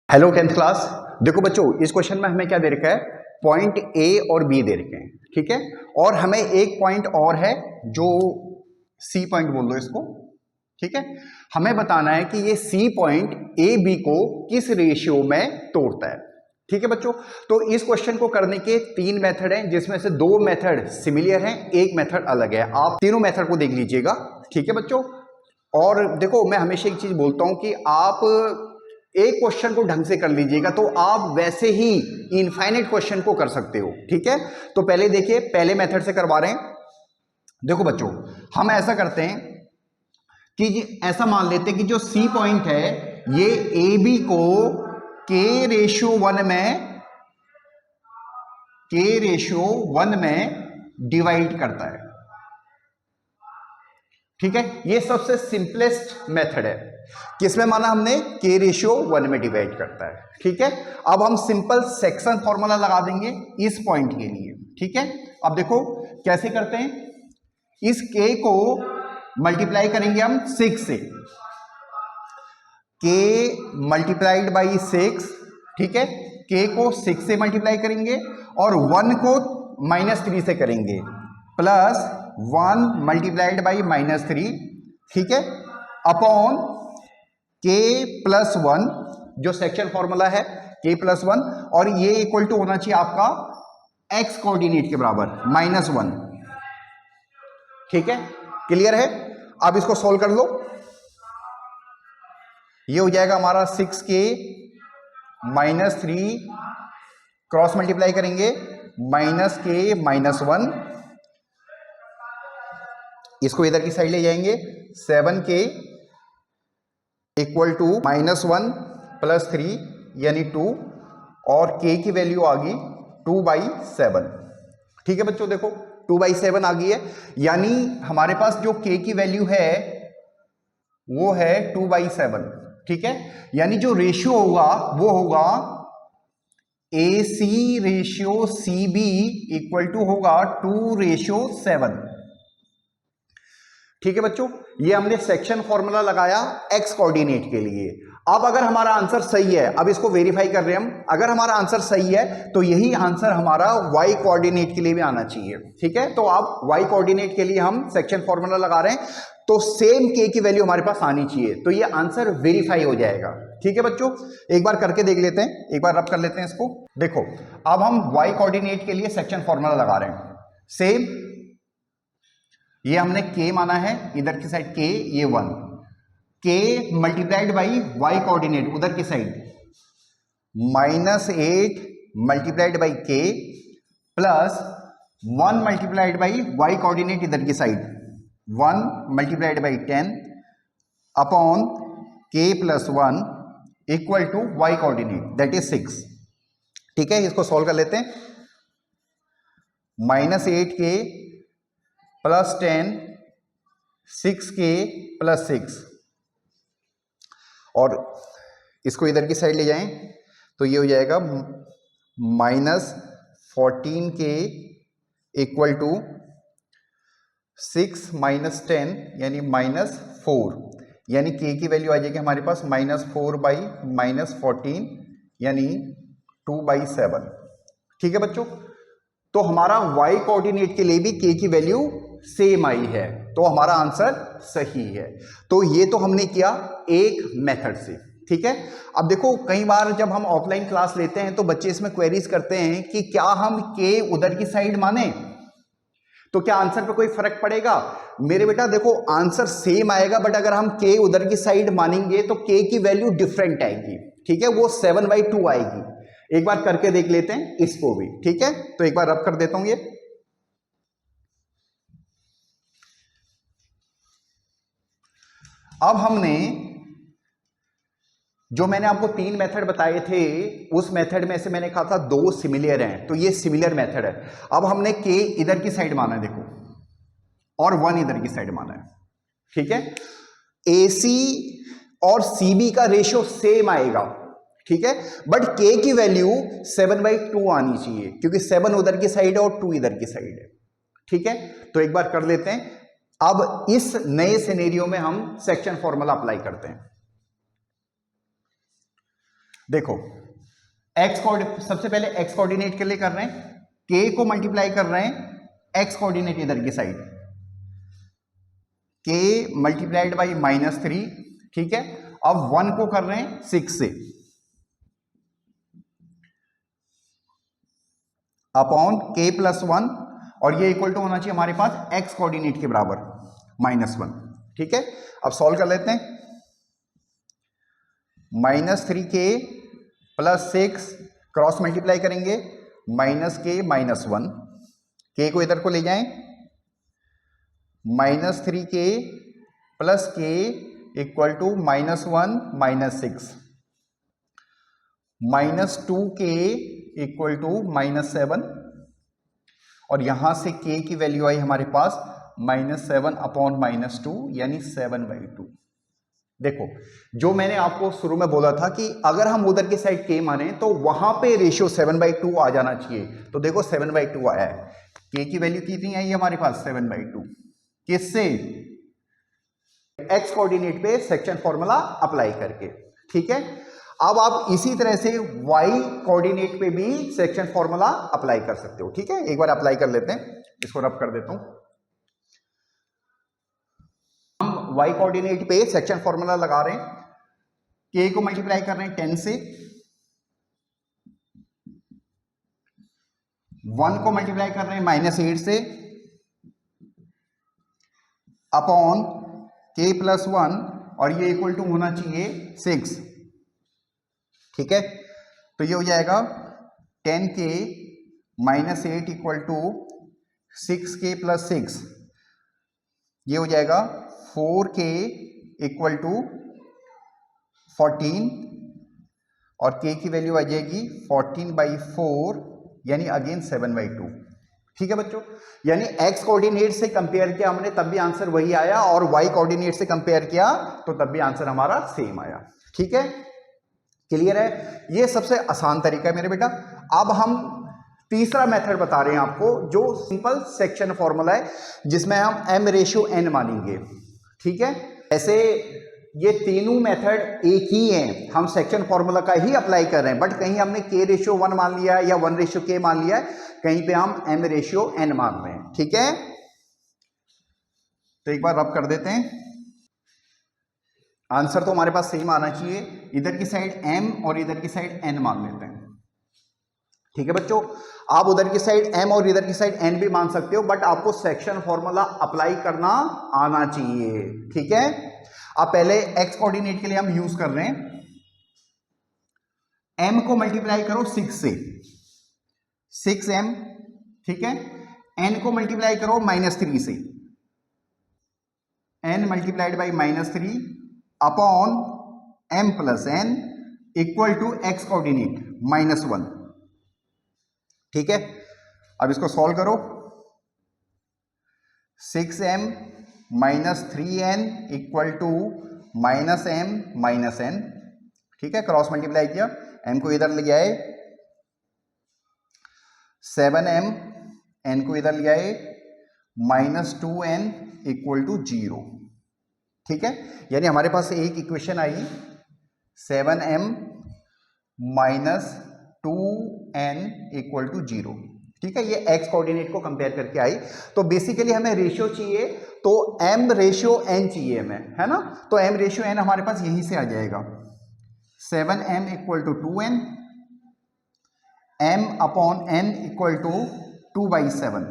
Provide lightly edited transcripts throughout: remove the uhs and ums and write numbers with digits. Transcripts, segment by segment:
Hello 10th class. देखो बच्चों, इस क्वेश्चन में हमें क्या दे रखा है, पॉइंट ए और बी दे रखे हैं, ठीक है। और हमें एक पॉइंट और है जो सी पॉइंट बोल दो इसको, ठीक है। हमें बताना है कि ये सी पॉइंट ए बी को किस रेशियो में तोड़ता है, ठीक है बच्चों। तो इस क्वेश्चन को करने के तीन मेथड हैं, जिसमें से दो मेथड सिमिलर हैं, एक मेथड अलग है। आप तीनों मेथड को देख लीजिएगा, ठीक है बच्चों। और देखो, मैं हमेशा एक चीज बोलता हूं कि आप एक क्वेश्चन को ढंग से कर लीजिएगा तो आप वैसे ही इनफाइनाइट क्वेश्चन को कर सकते हो, ठीक है। तो पहले देखिए, पहले मेथड से करवा रहे हैं। देखो बच्चों, हम ऐसा करते हैं कि ऐसा मान लेते हैं कि जो सी पॉइंट है ये ए बी को के रेशियो वन में डिवाइड करता है, ठीक है। ये सबसे सिंपलेस्ट मेथड है। किसमें माना हमने, के रेशियो वन में डिवाइड करता है, ठीक है। अब हम सिंपल सेक्शन फॉर्मूला लगा देंगे इस पॉइंट के लिए, ठीक है। अब देखो कैसे करते हैं, इस के को मल्टीप्लाई करेंगे हम 6 से, के मल्टीप्लाइड बाई 6, ठीक है। के को 6 से मल्टीप्लाई करेंगे और 1 को -3 से करेंगे, प्लस 1 मल्टीप्लाइड बाई -3, ठीक है, अपॉन के प्लस 1, जो सेक्शन फॉर्मूला है के प्लस 1, और ये इक्वल टू होना चाहिए आपका एक्स कोऑर्डिनेट के बराबर -1, ठीक है। क्लियर है। अब इसको सोल्व कर लो। ये हो जाएगा हमारा 6k -3, क्रॉस मल्टीप्लाई करेंगे -k -1, इसको इधर की साइड ले जाएंगे, 7k इक्वल टू -1 + 3 यानी 2, और k की वैल्यू आ गई 2/7, ठीक है बच्चों। देखो 2/7 आ गई है, यानी हमारे पास जो k की वैल्यू है वो है 2/7, ठीक है। यानी जो रेशियो होगा वो होगा AC ratio CB equal to होगा 2:7, ठीक है बच्चों। ये हमने सेक्शन फॉर्मूला लगाया एक्स कोऑर्डिनेट के लिए। अब अगर हमारा आंसर सही है, अब इसको वेरीफाई कर रहे हैं हम, अगर हमारा आंसर सही है तो यही आंसर हमारा वाई कोऑर्डिनेट के लिए भी आना चाहिए, ठीक है। तो अब वाई कोऑर्डिनेट के लिए हम सेक्शन फॉर्मूला लगा रहे हैं, तो सेम के की वैल्यू हमारे पास आनी चाहिए, तो ये आंसर वेरीफाई हो जाएगा, ठीक है बच्चों। एक बार करके देख लेते हैं, एक बार रब कर लेते हैं इसको। देखो, अब हम वाई कोऑर्डिनेट के लिए सेक्शन फॉर्मूला लगा रहे हैं। सेम, ये हमने k माना है, इधर की साइड k, ये 1, k multiplied by y coordinate उधर की side -8 multiplied by k plus 1 multiplied by y coordinate इधर की side 1 multiplied by 10 upon k plus 1 equal to y coordinate that is 6, ठीक है। इसको सॉल्व कर लेते हैं। -8k प्लस 10, 6k प्लस 6, और इसको इधर की साइड ले जाएं तो ये हो जाएगा -14k इक्वल टू 6 - 10 यानी -4, यानी k की वैल्यू आ जाएगी हमारे पास -4/-14 यानी 2/7, ठीक है बच्चों। तो हमारा y कोऑर्डिनेट के लिए भी k की वैल्यू सेम आई है, तो हमारा आंसर सही है। तो ये तो हमने किया एक मेथड से, ठीक है। अब देखो, कई बार जब हम ऑफलाइन क्लास लेते हैं तो बच्चे इसमें क्वेरीज करते हैं कि क्या हम k उधर की साइड माने तो क्या आंसर पे कोई फर्क पड़ेगा। मेरे बेटा देखो, आंसर सेम आएगा, बट अगर हम k उधर की साइड मानेंगे तो k की वैल्यू डिफरेंट आएगी, ठीक है, वो 7/2 आएगी। एक बार करके देख लेते हैं इसको भी, ठीक है। तो एक बार रब कर देता हूं ये। अब हमने जो मैंने आपको 3 मेथड बताए थे, उस मेथड में से मैंने कहा था 2 सिमिलर हैं, तो ये सिमिलर मेथड है। अब हमने k इधर की साइड माना है, देखो, और 1 इधर की साइड माना है, ठीक है। AC और CB का रेशियो सेम आएगा, ठीक है, बट k की वैल्यू 7/2 आनी चाहिए, क्योंकि 7 उधर की साइड है और 2 इधर की साइड है, ठीक है। तो एक बार कर लेते हैं। अब इस नए सिनेरियो में हम सेक्शन फॉर्मूला अप्लाई करते हैं। देखो एक्स कोऑर्डिनेट, सबसे पहले एक्स कोऑर्डिनेट के लिए कर रहे हैं, के को मल्टीप्लाई कर रहे हैं एक्स कोऑर्डिनेट इधर की साइड, के मल्टीप्लाइड बाई -3, ठीक है। अब 1 को कर रहे हैं 6 से, अपॉन के प्लस 1, और ये इक्वल टू होना चाहिए हमारे पास एक्स कोऑर्डिनेट के बराबर -1, ठीक है। अब सॉल्व कर लेते हैं। -3k प्लस 6 क्रॉस मल्टीप्लाई करेंगे, -k -1, के को इधर को ले जाएं, -3k plus k equal to -1 -6, -2k equal to -7, और यहां से k की वैल्यू आई हमारे पास -7 अपॉन -2 यानी 7/2। देखो जो मैंने आपको शुरू में बोला था कि अगर हम उधर की साइड k माने तो वहां पे रेशियो 7/2 आ जाना चाहिए, तो देखो 7/2 आया है। k की वैल्यू कितनी आई है हमारे पास 7/2, किससे? x कोऑर्डिनेट पे सेक्शन फॉर्मूला अप्लाई करके, ठीक है। अब आप इसी तरह से y कोऑर्डिनेट पे भी सेक्शन फॉर्मूला अप्लाई कर सकते हो, ठीक है। एक बार अप्लाई कर लेते हैं, इसको रब कर देता हूं। हम y कोऑर्डिनेट पे सेक्शन फॉर्मूला लगा रहे हैं, k को मल्टीप्लाई कर रहे हैं 10 से, 1 को मल्टीप्लाई कर रहे हैं -8 से, अपॉन k प्लस 1, और ये इक्वल टू होना चाहिए 6, ठीक है। तो ये हो जाएगा 10k -8 equal to 6k plus 6, ये हो जाएगा 4k इक्वल टू 14, और k की वैल्यू आ जाएगी 14/4 यानी अगेन 7/2, ठीक है बच्चों। यानी x कोऑर्डिनेट से कंपेयर किया हमने तब भी आंसर वही आया, और y कोऑर्डिनेट से कंपेयर किया तो तब भी आंसर हमारा सेम आया, ठीक है। क्लियर है? ये सबसे आसान तरीका है मेरे बेटा। अब हम तीसरा मेथड बता रहे हैं आपको, जो सिंपल सेक्शन फॉर्मूला है, जिसमें हम m/n मानेंगे, ठीक है। ऐसे ये तीनों मेथड एक ही हैं, हम सेक्शन फॉर्मूला का ही अप्लाई कर रहे हैं, बट कहीं हमने k/1 मान लिया है या 1/k मान लिया है, कहीं पे हम m/n मान रहे हैं, ठीक है। तो एक बार रब कर देते हैं, आंसर तो हमारे पास सेम आना चाहिए, इधर की साइड m और इधर की साइड n मान लेते हैं, ठीक है बच्चों। आप उधर की साइड m और इधर की साइड n भी मान सकते हो, बट आपको सेक्शन फॉर्मूला अप्लाई करना आना चाहिए, ठीक है। अब पहले x कोऑर्डिनेट के लिए हम यूज कर रहे हैं, m को मल्टीप्लाई करो 6 से, 6m, ठीक है। n को मल्टीप्लाई करो -3 से, n multiplied by -3 upon m plus n equal to x coordinate -1, ठीक है। अब इसको सॉल्व करो, 6m -3n equal to -m -n, ठीक है। क्रॉस मल्टीप्लाई किया, m को इधर ले आए, 7m, n को इधर ले आए, -2n इक्वल टू 0, ठीक है। यानी हमारे पास एक equation I 7m -2n equal to 0, ठीक है। ये x कोऑर्डिनेट को कंपेयर करके आई। तो बेसिकली हमें रेशियो चाहिए, तो m/n चाहिए हमें, है ना। तो m/n हमारे पास यहीं से आ जाएगा, 7m equal to 2n, m upon n equal to 2/7,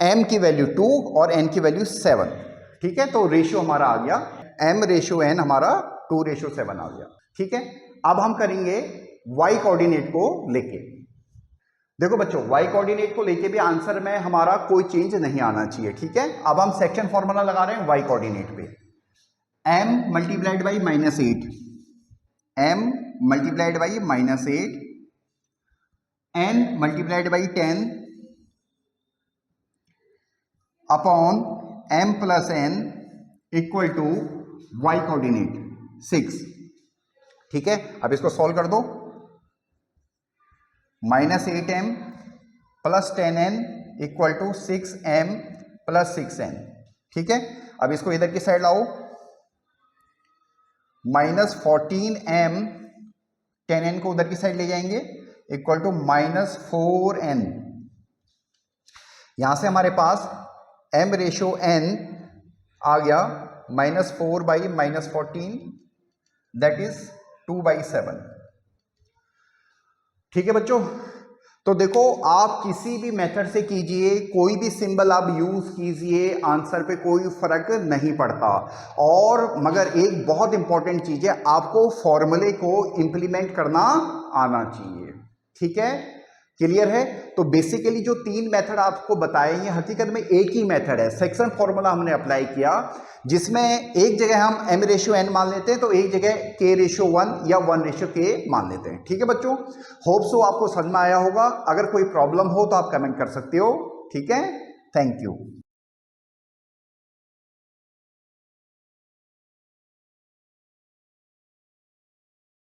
m की वैल्यू 2 और n की वैल्यू 7, ठीक है। तो रेशियो हमारा आ गया, m/n हमारा 2/7 आ गया, ठीक है। अब हम करेंगे y कोऑर्डिनेट को लेके। देखो बच्चों, y कोऑर्डिनेट को लेके भी आंसर में हमारा कोई चेंज नहीं आना चाहिए, ठीक है। अब हम सेक्शन फॉर्मूला लगा रहे हैं y कोऑर्डिनेट पे, m multiplied by -8, m multiplied by -8, n multiplied by 10 upon m plus n equal to y coordinate 6, ठीक है। अब इसको सॉल्व कर दो, -8m plus 10n equal to 6m plus 6n, ठीक है। अब इसको इधर की साइड लाओ, -14m 10n को उधर की साइड ले जाएंगे इक्वल टू -4n। यहां से हमारे पास m/n आ गया -4/-14 दैट इज 2/7। ठीक है बच्चों, तो देखो आप किसी भी मेथड से कीजिए, कोई भी सिंबल आप यूज कीजिए, आंसर पे कोई फर्क नहीं पड़ता। और मगर एक बहुत इंपॉर्टेंट चीज है, आपको फॉर्मूले को इंप्लीमेंट करना आना चाहिए। ठीक है, क्लियर है? तो बेसिकली जो 3 मेथड आपको बताए ये हकीकत में एक ही मेथड है। सेक्शन फॉर्मूला हमने अप्लाई किया जिसमें एक जगह हम m/n मान लेते हैं तो एक जगह k/1 या 1/k मान लेते हैं। ठीक है बच्चों, होप सो आपको समझ में आया होगा। अगर कोई प्रॉब्लम हो तो आप कमेंट कर सकते हो। ठीक है, थैंक यू।